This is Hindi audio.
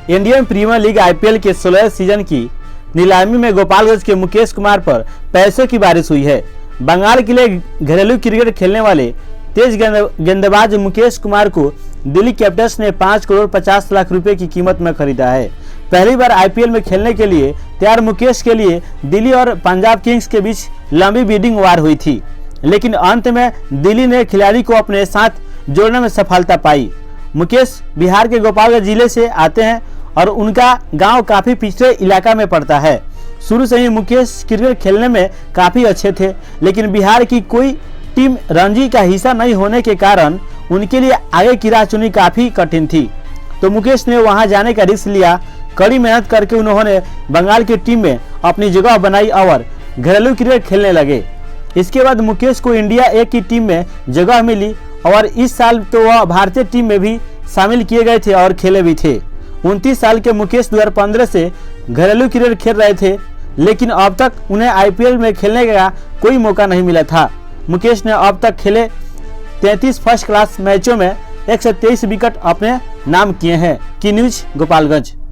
इंडियन प्रीमियर लीग आईपीएल के 16 सीजन की नीलामी में गोपालगंज के मुकेश कुमार पर पैसों की बारिश हुई है। बंगाल के लिए घरेलू क्रिकेट खेलने वाले तेज गेंदबाज मुकेश कुमार को दिल्ली कैपिटल्स ने 5 करोड़ 50 लाख रुपए की कीमत में खरीदा है। पहली बार आईपीएल में खेलने के लिए तैयार मुकेश के लिए दिल्ली और पंजाब किंग्स के बीच लंबी बिडिंग वार हुई थी, लेकिन अंत में दिल्ली ने खिलाड़ी को अपने साथ जोड़ने में सफलता पाई। मुकेश बिहार के गोपालगंज जिले से आते हैं और उनका गांव काफी पिछड़े इलाका में पड़ता है। शुरू से ही मुकेश क्रिकेट खेलने में काफी अच्छे थे, लेकिन बिहार की कोई टीम रणजी का हिस्सा नहीं होने के कारण उनके लिए आगे की राह चुनी काफी कठिन थी। तो मुकेश ने वहां जाने का रिस्क लिया। कड़ी मेहनत करके उन्होंने बंगाल की टीम में अपनी जगह बनाई और घरेलू क्रिकेट खेलने लगे। इसके बाद मुकेश को इंडिया ए की टीम में जगह मिली और इस साल तो वह भारतीय टीम में भी शामिल किए गए थे और खेले भी थे। 29 साल के मुकेश 2015 से घरेलू क्रिकेट खेल रहे थे, लेकिन अब तक उन्हें आईपीएल में खेलने का कोई मौका नहीं मिला था। मुकेश ने अब तक खेले 33 फर्स्ट क्लास मैचों में 123 विकेट अपने नाम किए हैं। की न्यूज गोपालगंज।